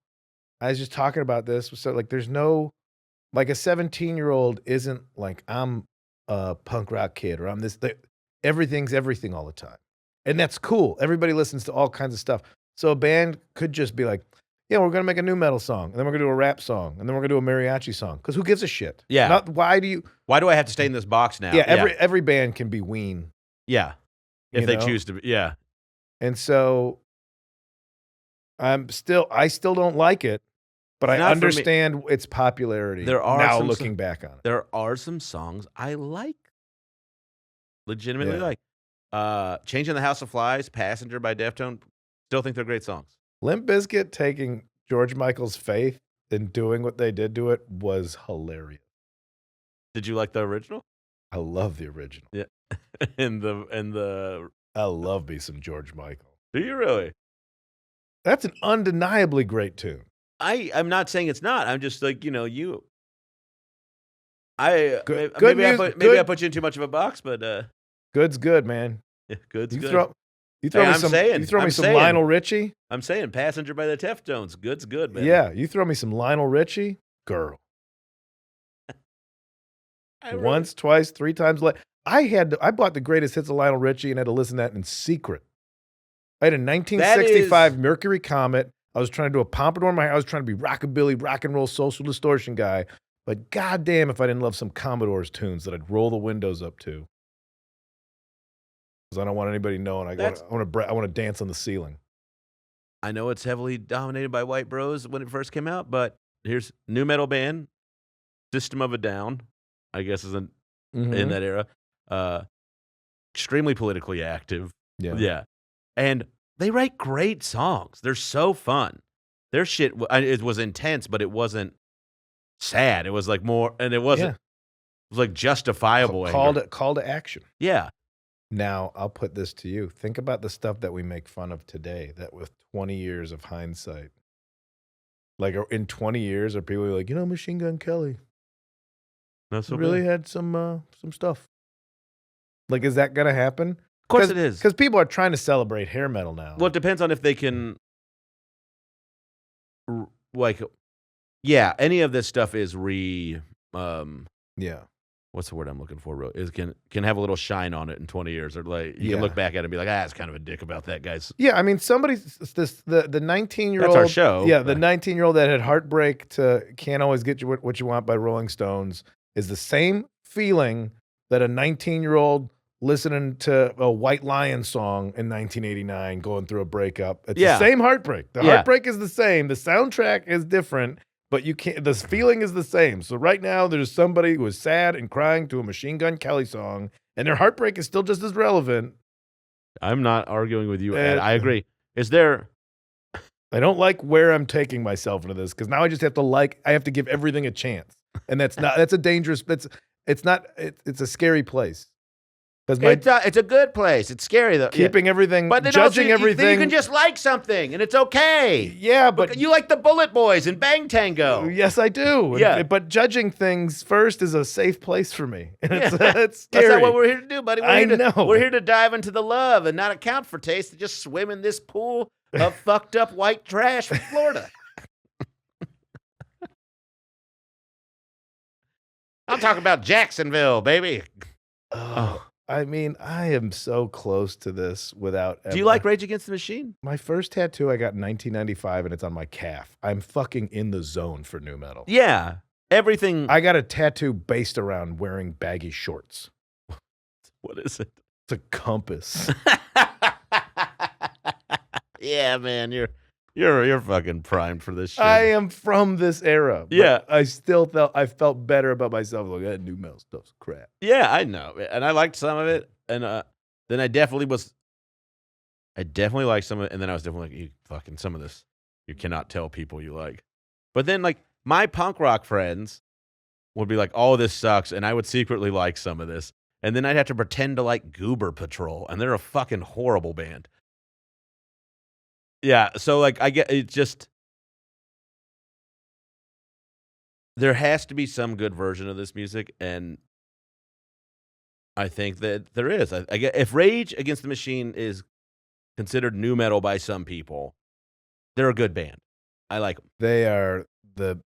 I was just talking about this. So, like, there's no, like, a 17-year-old isn't like, I'm a punk rock kid or I'm this. Everything's everything all the time. And that's cool. Everybody listens to all kinds of stuff. So, a band could just be like, yeah, we're going to make a new metal song. And then we're going to do a rap song. And then we're going to do a mariachi song. Because who gives a shit? Yeah. Why do I have to stay in this box now? Yeah, every band can be Ween. Yeah. If they choose to be, yeah. And so I still don't like it, but I understand its popularity. There are now looking back on it. There are some songs I like. Legitimately like. Changing the House of Flies, Passenger by Deftone, still think they're great songs. Limp Bizkit taking George Michael's faith and doing what they did to it was hilarious. Did you like the original? I love the original. Yeah. and the I love me some George Michael. Do you really? That's an undeniably great tune. I'm not saying it's not. I'm just like, maybe I put you in too much of a box, but good's good, man. Yeah, good's good. You throw me some Lionel Richie. I'm saying Passenger by the Deftones. Good's good, man. Yeah, you throw me some Lionel Richie, girl. Once, twice, 3 times. I bought the greatest hits of Lionel Richie and had to listen to that in secret. I had a 1965 Mercury Comet. I was trying to do a pompadour in my hair. I was trying to be rockabilly, rock and roll, social distortion guy. But goddamn, if I didn't love some Commodore's tunes that I'd roll the windows up to, because I don't want anybody knowing. I want to dance on the ceiling. I know it's heavily dominated by white bros when it first came out, but here's new metal band, System of a Down, I guess is in that era. Extremely politically active. Yeah. And they write great songs. They're so fun. Their shit, it was intense, but it wasn't sad. It was like more, and it wasn't, it was like justifiable. Call to action. Yeah. Now, I'll put this to you. Think about the stuff that we make fun of today, that with 20 years of hindsight. Like, in 20 years, are people like, Machine Gun Kelly really had some stuff. Like, is that going to happen? Of course it is. Because people are trying to celebrate hair metal now. Well, it depends on if they can, any of this stuff is what's the word I'm looking for? Is can have a little shine on it in 20 years, or like you can look back at it and be like, it's kind of a dick about that, guys. Yeah, I mean, the 19-year-old. That's our show. Yeah, the 19-year-old that had Heartbreak to Can't Always Get You What You Want by Rolling Stones is the same feeling that a 19-year-old listening to a White Lion song in 1989 going through a breakup. It's the same heartbreak. The heartbreak is the same. The soundtrack is different. But you can't. The feeling is the same. So right now, there's somebody who is sad and crying to a Machine Gun Kelly song, and their heartbreak is still just as relevant. I'm not arguing with you, Ed. I agree. Is there? I don't like where I'm taking myself into this, because now I just have to I have to give everything a chance, and that's not. That's a dangerous. It's not. It's a scary place. It's a good place. It's scary though. Keeping everything, but judging everything. You can just like something, and it's okay. Yeah, but you like the Bullet Boys and Bang Tango. Yes, I do. Yeah, but judging things first is a safe place for me. It's scary. That's not what we're here to do, buddy. We're here to dive into the love and not account for taste, and just swim in this pool of fucked up white trash from Florida. I'm talking about Jacksonville, baby. Oh. I mean, I am so close to this without ever. Do you like Rage Against the Machine? My first tattoo I got in 1995, and it's on my calf. I'm fucking in the zone for new metal. Yeah. Everything. I got a tattoo based around wearing baggy shorts. What is it? It's a compass. Yeah, man, you're fucking primed for this shit. I am from this era. Yeah. I felt better about myself. Like, that new metal stuff's crap. Yeah, I know. And I liked some of it. then I definitely liked some of it, and then I was definitely like, you fucking some of this you cannot tell people you like. But then like my punk rock friends would be like, oh, this sucks, and I would secretly like some of this. And then I'd have to pretend to like Goober Patrol, and they're a fucking horrible band. Yeah, so like I get it just there has to be some good version of this music, and I think that there is. I get if Rage Against the Machine is considered nu metal by some people, they're a good band. I like them. They are the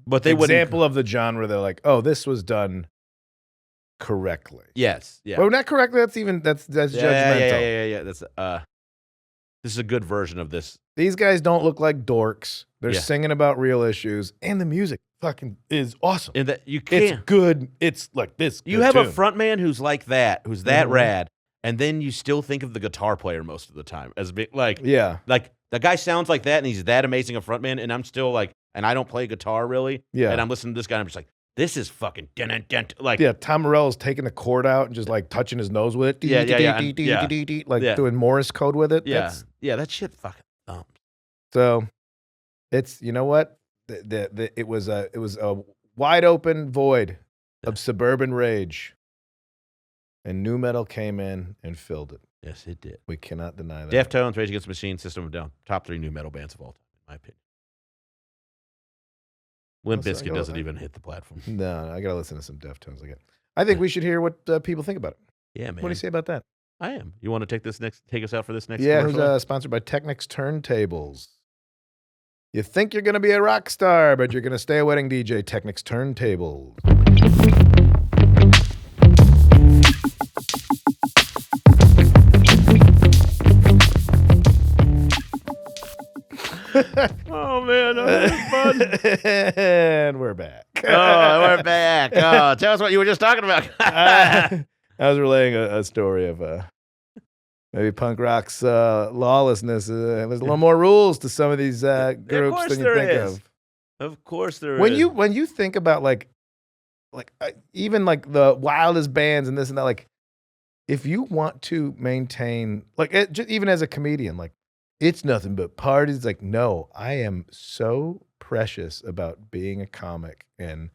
But they example of the genre. They're like, oh, this was done correctly. Yes, yeah. Well, not correctly. That's judgmental. Yeah. That's this is a good version of this. These guys don't look like dorks. They're Yeah. singing about real issues, and the music fucking is awesome. And that you It's can't. good. It's like this. You have a frontman who's like that, who's that rad, and then you still think of the guitar player most of the time as being like, like the guy sounds like that, and he's that amazing a frontman, and I'm still like, and I don't play guitar really, and I'm listening to this guy, and I'm just like, this is fucking like, Tom Morello's taking the chord out and just like touching his nose with it, like doing Morse code with it. That shit fucking thumps. So it's, you know what, it was a wide open void of suburban rage, and nu metal came in and filled it. Yes, it did. We cannot deny that. Deftones, Rage Against the Machine, System of a Down, top 3 nu metal bands of all time, in my opinion. Limp Bizkit doesn't even hit the platform. No, I gotta listen to some Deftones again. I think we should hear what people think about it. Yeah, man. What do you say about that? I am. You want to take us out for this next? Yeah, commercial? who's sponsored by Technics Turntables. You think you're gonna be a rock star, but you're gonna stay a wedding DJ. Technics Turntables. Oh man, that was fun. And we're back. We're back. Oh, tell us what you were just talking about. I was relaying a story of maybe punk rock's lawlessness. There's a little more rules to some of these groups than you think of. Of course there When is. you think about even like the wildest bands and this and that, like if you want to maintain even as a comedian, like it's nothing but parties. Like, no, I am so precious about being a comic and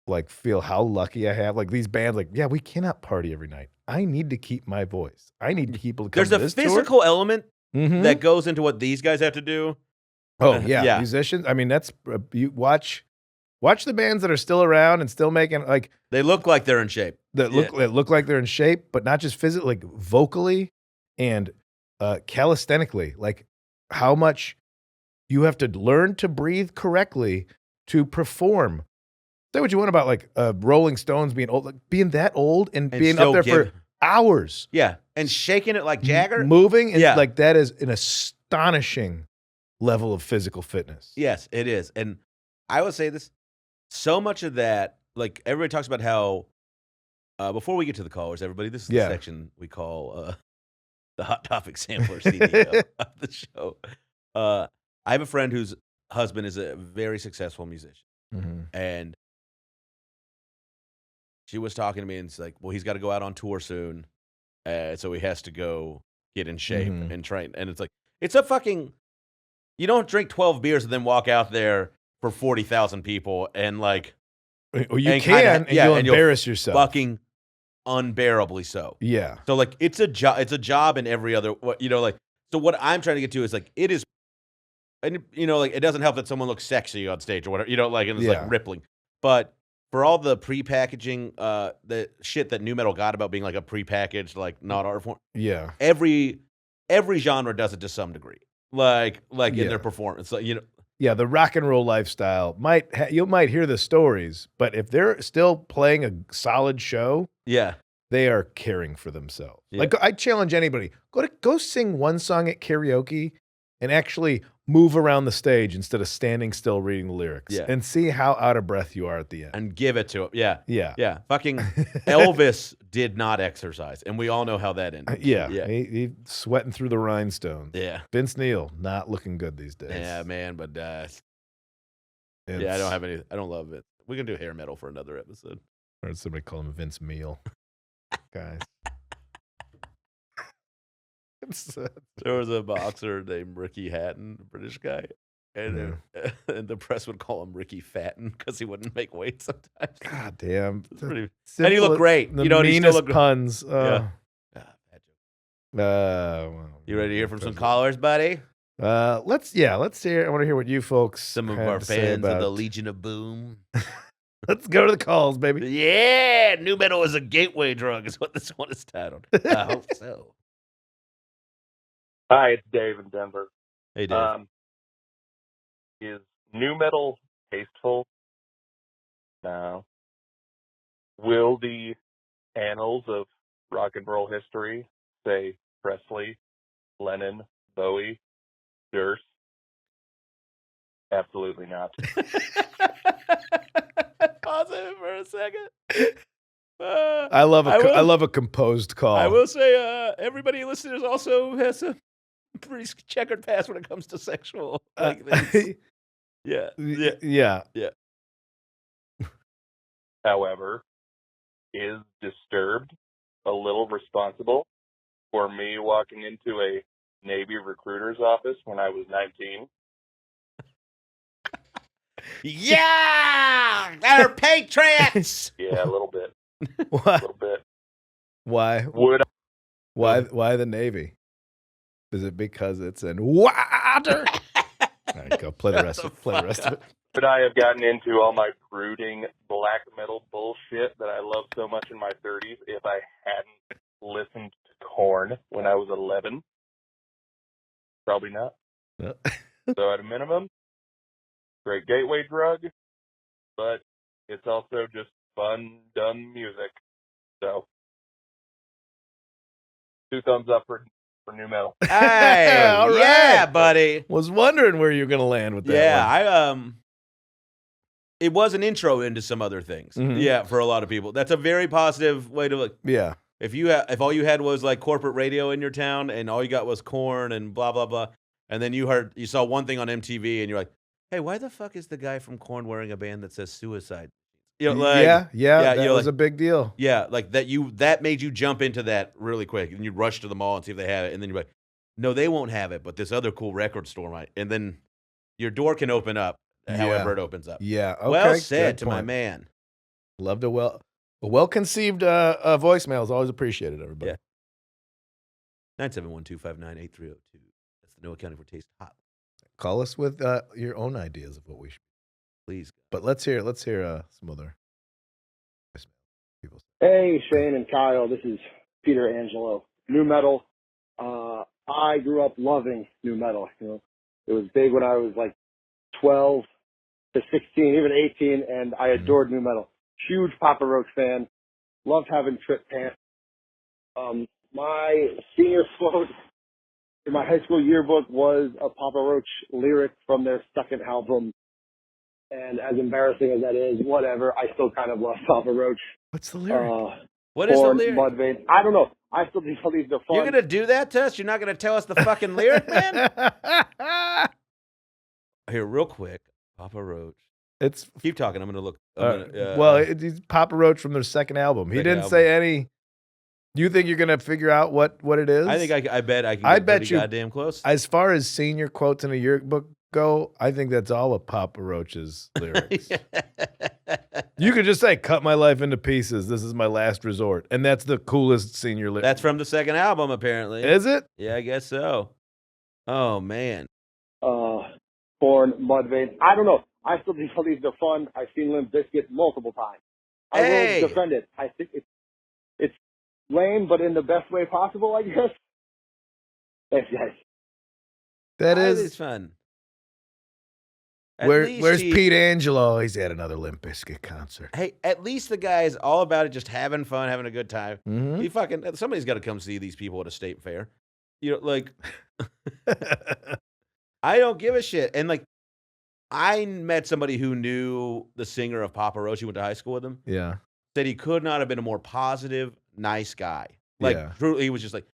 like feel how lucky I have. Like these bands, like, yeah, we cannot party every night. I need to keep my voice. I need people to come There's to a this physical tour. element that goes into what these guys have to do. Oh yeah, musicians. I mean, that's you watch the bands that are still around and still making like they look like they're in shape. That look like they're in shape, but not just physically, like vocally and calisthenically. Like how much you have to learn to breathe correctly to perform. Say what you want about like Rolling Stones being old, like being that old and being up there for hours. Yeah, and shaking it like Jagger, moving, and like that is an astonishing level of physical fitness. Yes, it is. And I would say this, so much of that, like everybody talks about how, before we get to the callers, everybody, this is the section we call the Hot Topic Sampler CD of the show. I have a friend whose husband is a very successful musician. And she was talking to me and it's like, well, he's got to go out on tour soon. So he has to go get in shape and train. And it's like, it's a fucking, you don't drink 12 beers and then walk out there for 40,000 people and like. Well, you can, and you'll embarrass yourself. Fucking unbearably so. Yeah. So like, it's a job in every other, like, so what I'm trying to get to is like, it is, and like, it doesn't help that someone looks sexy on stage or whatever, like, and it's like rippling. But for all the pre-packaging, the shit that nu metal got about being like a pre-packaged, like not art form. Yeah. Every genre does it to some degree, like in their performance. Like, Yeah, the rock and roll lifestyle you might hear the stories, but if they're still playing a solid show, they are caring for themselves. Yeah. Like I challenge anybody, go sing one song at karaoke and actually move around the stage instead of standing still reading the lyrics and see how out of breath you are at the end. And give it to him. Yeah. Yeah. Yeah. Fucking Elvis did not exercise, and we all know how that ended. Yeah. He sweating through the rhinestones. Yeah. Vince Neil, not looking good these days. Yeah, man, but I don't love it. We can do hair metal for another episode. I heard somebody call him Vince Meal. guys. There was a boxer named Ricky Hatton, a British guy, and and the press would call him Ricky Fatten because he wouldn't make weight sometimes. God damn. And he looked great. The You know, and he still meanest looked puns. Yeah. Well, You ready to hear from some callers, buddy? Let's hear. I want to hear what you folks. Some of have our to say fans of the about- Legion of Boom. Let's go to the calls, baby. Yeah, new metal is a gateway drug, is what this one is titled. I hope so. Hi, it's Dave in Denver. Hey, Dave. Is new metal tasteful? No. Will the annals of rock and roll history say Presley, Lennon, Bowie, Durst? Absolutely not. Pause it for a second. I love a composed call. I will say, everybody listening also has a pretty checkered past when it comes to sexual things. Yeah. However, is Disturbed a little responsible for me walking into a Navy recruiter's office when I was 19? Yeah, they're patriots. Yeah, a little bit. Why? A little bit. Why? Would I? Why the Navy? Is it because it's in water? All right, go play the rest of it. Could I have gotten into all my brooding black metal bullshit that I loved so much in my 30s if I hadn't listened to Korn when I was 11? Probably not. No. So at a minimum, great gateway drug, but it's also just fun, dumb music. So 2 thumbs up for new metal. Hey, All right. yeah, buddy. Was wondering where you're gonna land with that. Yeah, one. it was an intro into some other things. Mhm. Yeah, for a lot of people, that's a very positive way to look. Yeah. If all you had was like corporate radio in your town, and all you got was Korn and blah blah blah, and then you saw one thing on MTV, and you're like, hey, why the fuck is the guy from Korn wearing a band that says suicide? You know, like, that you know, was a big deal. Yeah, like that made you jump into that really quick, and you'd rush to the mall and see if they have it, and then you're like, no, they won't have it, but this other cool record store might, and then your door can open up however it opens up. Yeah. Okay, well said good to my point. man. Loved a well-conceived voicemail is always appreciated, everybody. Yeah. 971-259-8302. That's the Noah County for Taste Hot. Call us with your own ideas of what we should. Please. But let's hear some other people. Hey, Shane and Kyle, this is Peter Angelo. New metal. I grew up loving new metal. You know, it was big when I was like 12 to 16, even 18, and I adored new metal. Huge Papa Roach fan. Loved having trip pants. My senior quote in my high school yearbook was a Papa Roach lyric from their second album. And as embarrassing as that is, whatever, I still kind of love Papa Roach. What's the lyric? What is Korn, the lyric? Mudvayne. I don't know. I still think these are fun. You're going to do that to us? You're not going to tell us the fucking lyric, man? Here, real quick. Papa Roach. Keep talking. I'm going to look. It's Papa Roach from their second album. He didn't say any. Do you think you're going to figure out what it is? I think I bet I can get pretty goddamn close. As far as senior quotes in a yearbook go, I think that's all of Papa Roach's lyrics. You could just say, cut my life into pieces. This is my last resort. And that's the coolest senior lyric. That's from the second album, apparently. Is it? Yeah, I guess so. Oh, man. Korn, Mudvayne. I don't know. I still think these are fun. I've seen Limp Bizkit multiple times. I will defend it. I think it's lame, but in the best way possible, I guess. Thanks, guys. That is. It's fun. Where's Pete Angelo? He's at another Limp Bizkit concert. Hey, at least the guy is all about it, just having fun, having a good time. Mm-hmm. Somebody's got to come see these people at a state fair. You know, like, I don't give a shit. And like, I met somebody who knew the singer of Papa Roach. He went to high school with him. Yeah. Said he could not have been a more positive, nice guy. Like, truly, he was just like,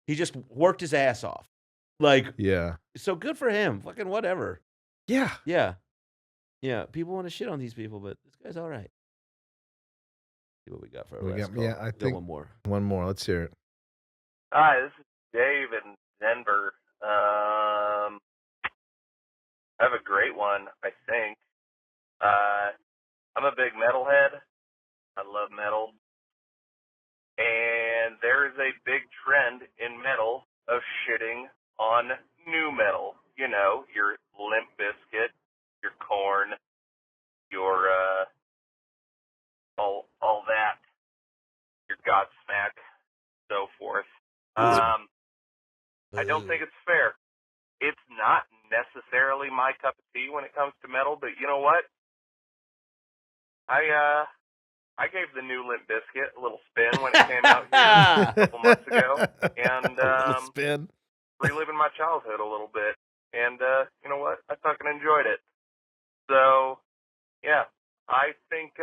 he just worked his ass off. Like, yeah. So good for him. Fucking whatever. Yeah. Yeah. Yeah. People want to shit on these people, but this guy's all right. what we got for our last call. Yeah, I Got think one more. one more. Let's hear it. Hi, this is Dave in Denver. I have a great one, I think. I'm a big metalhead. I love metal. And there is a big trend in metal of shitting on new metal. You know, your Limp Bizkit, your Korn, your all that, your Godsmack, so forth. I don't think it's fair. It's not necessarily my cup of tea when it comes to metal, but you know what? I gave the new Limp Bizkit a little spin when it came out here a couple months ago, and spin. reliving my childhood a little bit. And you know what? I fucking enjoyed it. So yeah, I think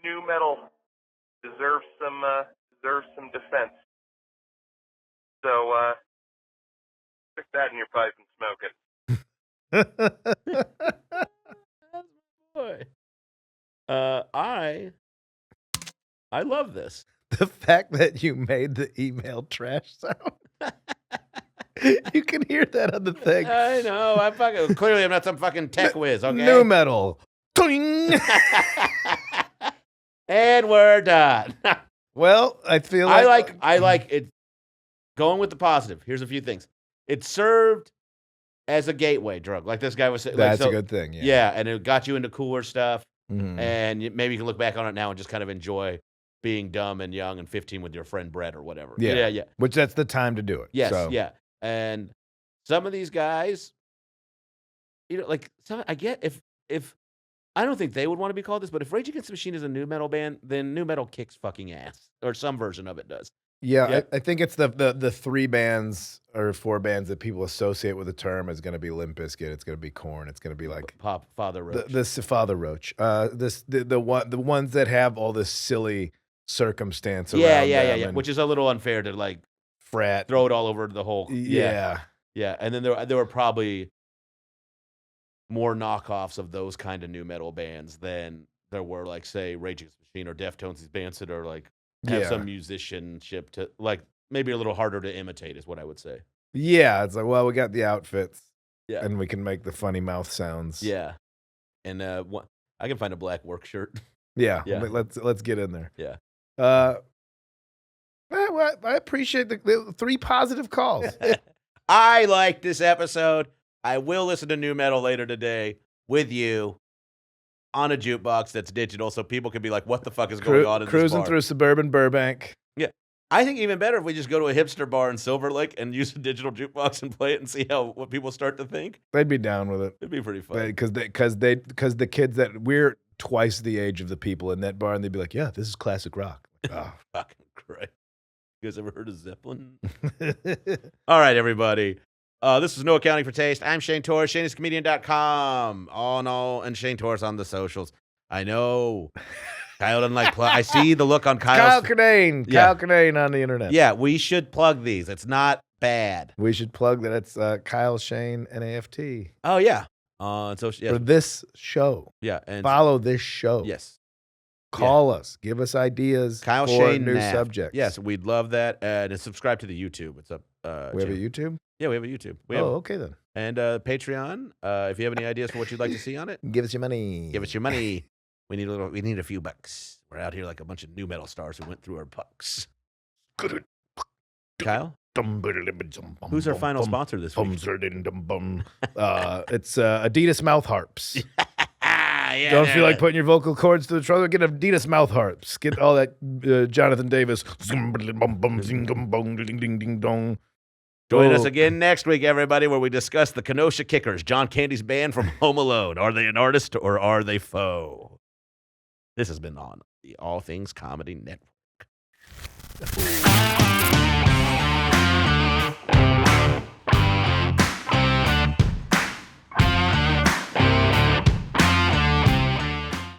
new metal deserves some defense. So stick that in your pipe and smoke it. Boy. I love this. The fact that you made the email trash sound. You can hear that on the thing. I know. Clearly I'm not some fucking tech whiz, okay? New metal. Cling. And we're done. Well, I feel like I like it. Going with the positive. Here's a few things. It served as a gateway drug, like this guy was saying. That's a good thing. Yeah. Yeah, and it got you into cooler stuff. Mhm. And maybe you can look back on it now and just kind of enjoy being dumb and young and 15 with your friend Brett or whatever. Yeah. Yeah. Which that's the time to do it. Yes, So. yeah. And some of these guys, like I get if I don't think they would want to be called this, but if Rage Against the Machine is a new metal band, then new metal kicks fucking ass, or some version of it does. Yeah, Yeah. I think it's the 3 bands or 4 bands that people associate with the term is going to be Limp Bizkit. It's going to be Korn. It's going to be like Father Roach. the Father Roach. The ones that have all this silly circumstance around them. Yeah. Which is a little unfair to like frat. throw it all over the whole. Yeah. And then there were probably more knockoffs of those kind of new metal bands than there were, like, say, Rage Against the Machine or Deftones, these bands that are like have some musicianship to, like, maybe a little harder to imitate is what I would say. Yeah, it's like, well, we got the outfits. Yeah. And we can make the funny mouth sounds. Yeah. And I can find a black work shirt. Yeah. Yeah. Let's get in there. Yeah. Well, I appreciate the 3 positive calls. I like this episode. I will listen to new metal later today with you on a jukebox that's digital, so people can be like, what the fuck is going on in this Cruising bar? through suburban Burbank. Yeah. I think even better if we just go to a hipster bar in Silver Lake and use a digital jukebox and play it and see what people start to think. They'd be down with it. It'd be pretty fun. Because the kids that we're twice the age of the people in that bar, and they'd be like, yeah, this is classic rock. Oh. Fucking great. You guys ever heard of Zeppelin? All right, everybody. This is No Accounting for Taste. I'm Shane Torres, ShaneIsComedian.com. And Shane Torres on the socials. I know. Kyle doesn't like plug. I see the look on Kyle's. Kyle Kinane on the internet. Yeah, we should plug these. It's not bad. We should plug that. It's Kyle Shane NAFT. Oh, yeah. So, For this show. Yeah. And follow this show. Yes. Call us. Give us ideas Kyle for Shane new Naft. subjects. Yes, we'd love that. And subscribe to the YouTube. It's up. We have a YouTube? Yeah, we have a YouTube. Okay then. And Patreon. If you have any ideas for what you'd like to see on it, give us your money. Give us your money. We need a few bucks. We're out here like a bunch of new metal stars who went through our pucks. Kyle? Who's our final sponsor this week? It's Adidas Mouth Harps. Yeah, Don't feel like putting your vocal cords to the trouble? Get Adidas Mouth Harps. Get all that Jonathan Davis. Join us again next week, everybody, where we discuss the Kenosha Kickers, John Candy's band from Home Alone. Are they an artist or are they faux? This has been on the All Things Comedy Network.